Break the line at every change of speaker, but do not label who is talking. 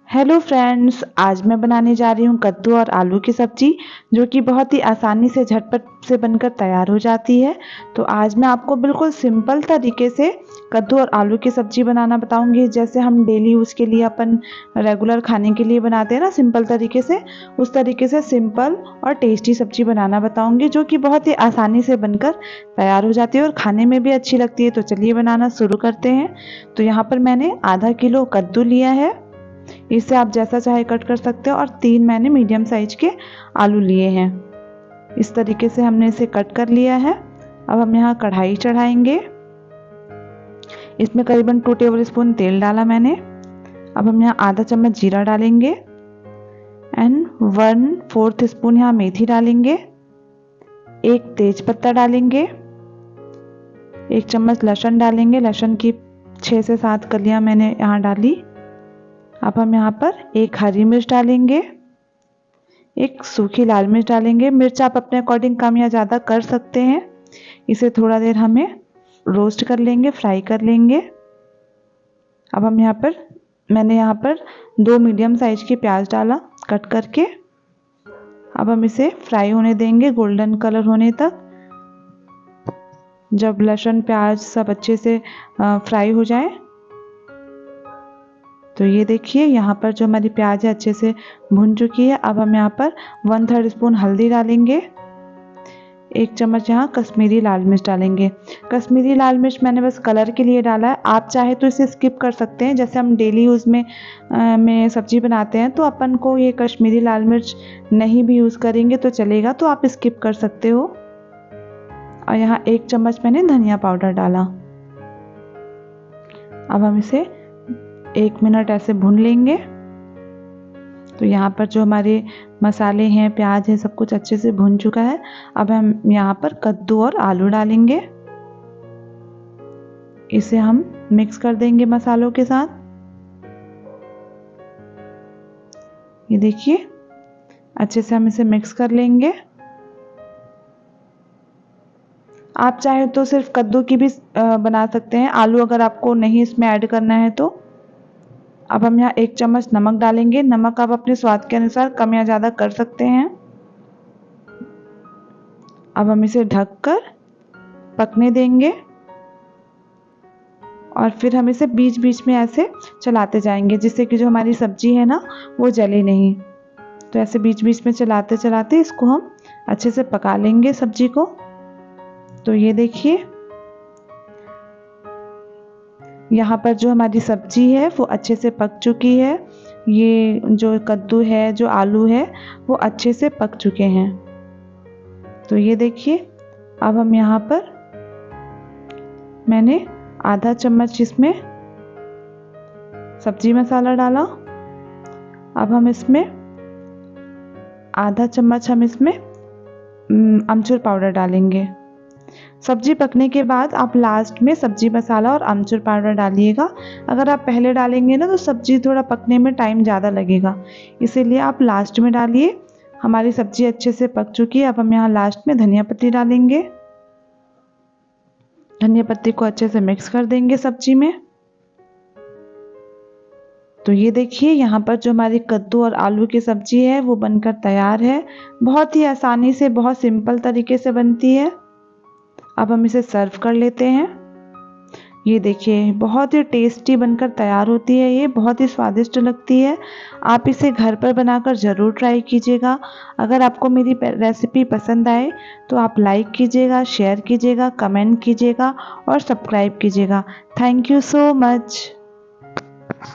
Hello friends, आज मैं बनाने जा रही हूँ कद्दू और आलू की सब्जी, जो कि बहुत ही आसानी से झटपट से बनकर तैयार हो जाती है। तो आज मैं आपको बिल्कुल सिंपल तरीके से कद्दू और आलू की सब्जी बनाना बताऊंगी। जैसे हम डेली यूज़ के लिए अपन रेगुलर खाने के लिए बनाते हैं ना, सिंपल तरीके से, उस तरीके से सिंपल और टेस्टी सब्जी बनाना बताऊंगी, जो कि बहुत ही आसानी से बनकर तैयार हो जाती है और खाने में भी अच्छी लगती है। तो चलिए बनाना शुरू करते हैं। तो यहाँ पर मैंने आधा किलो कद्दू लिया है, इसे आप जैसा चाहे कट कर सकते हो, और 3 मैंने मीडियम साइज के आलू लिए हैं। इस तरीके से हमने इसे कट कर लिया है। अब हम यहाँ कढ़ाई चढ़ाएंगे। इसमें करीबन 2 टेबल स्पून तेल डाला मैंने। अब हम यहाँ आधा चम्मच जीरा डालेंगे एंड 1/4 स्पून यहाँ मेथी डालेंगे। एक तेज पत्ता डालेंगे। 1 चम्मच लहसुन डालेंगे। लहसुन की 6 से 7 कलियां मैंने यहाँ डाली। अब हम यहाँ पर एक हरी मिर्च डालेंगे, एक सूखी लाल मिर्च डालेंगे। मिर्च आप अपने अकॉर्डिंग कम या ज़्यादा कर सकते हैं। इसे थोड़ा देर हमें रोस्ट कर लेंगे, फ्राई कर लेंगे। अब हम मैंने यहाँ पर 2 मीडियम साइज की प्याज डाला कट करके। अब हम इसे फ्राई होने देंगे गोल्डन कलर होने तक। जब लहसुन प्याज सब अच्छे से फ्राई हो जाए, तो ये देखिए यहाँ पर जो हमारी प्याज है अच्छे से भुन चुकी है। अब हम यहाँ पर 1/3 स्पून हल्दी डालेंगे। 1 चम्मच यहाँ कश्मीरी लाल मिर्च डालेंगे। कश्मीरी लाल मिर्च मैंने बस कलर के लिए डाला है, आप चाहे तो इसे स्किप कर सकते हैं। जैसे हम डेली यूज़ में सब्जी बनाते हैं, तो अपन को ये कश्मीरी लाल मिर्च नहीं भी यूज़ करेंगे तो चलेगा, तो आप स्किप कर सकते हो। और यहाँ 1 चम्मच मैंने धनिया पाउडर डाला। अब हम इसे 1 मिनट ऐसे भून लेंगे। तो यहाँ पर जो हमारे मसाले हैं, प्याज है, सब कुछ अच्छे से भुन चुका है। अब हम यहाँ पर कद्दू और आलू डालेंगे। इसे हम मिक्स कर देंगे मसालों के साथ। ये देखिए अच्छे से हम इसे मिक्स कर लेंगे। आप चाहे तो सिर्फ कद्दू की भी बना सकते हैं, आलू अगर आपको नहीं इसमें ऐड करना है तो। अब हम यहाँ 1 चम्मच नमक डालेंगे। नमक आप अपने स्वाद के अनुसार कम या ज़्यादा कर सकते हैं। अब हम इसे ढककर पकने देंगे और फिर हम इसे बीच बीच में ऐसे चलाते जाएंगे, जिससे कि जो हमारी सब्जी है ना, वो जले नहीं। तो ऐसे बीच बीच में चलाते चलाते इसको हम अच्छे से पका लेंगे सब्जी को। तो ये देखिए यहाँ पर जो हमारी सब्जी है वो अच्छे से पक चुकी है। ये जो कद्दू है, जो आलू है, वो अच्छे से पक चुके हैं। तो ये देखिए अब हम यहाँ पर मैंने आधा चम्मच इसमें सब्जी मसाला डाला। अब हम इसमें आधा चम्मच अमचूर पाउडर डालेंगे। सब्जी पकने के बाद आप लास्ट में सब्जी मसाला और अमचूर पाउडर डालिएगा। अगर आप पहले डालेंगे ना, तो सब्जी थोड़ा पकने में टाइम ज़्यादा लगेगा, इसीलिए आप लास्ट में डालिए। हमारी सब्जी अच्छे से पक चुकी है। अब हम यहाँ लास्ट में धनिया पत्ती डालेंगे। धनिया पत्ती को अच्छे से मिक्स कर देंगे सब्जी में। तो ये देखिए यहाँ पर जो हमारी कद्दू और आलू की सब्जी है वो बनकर तैयार है। बहुत ही आसानी से, बहुत सिंपल तरीके से बनती है। अब हम इसे सर्व कर लेते हैं। ये देखिए बहुत ही टेस्टी बनकर तैयार होती है, ये बहुत ही स्वादिष्ट लगती है। आप इसे घर पर बनाकर ज़रूर ट्राई कीजिएगा। अगर आपको मेरी रेसिपी पसंद आए तो आप लाइक कीजिएगा, शेयर कीजिएगा, कमेंट कीजिएगा और सब्सक्राइब कीजिएगा। Thank you so much.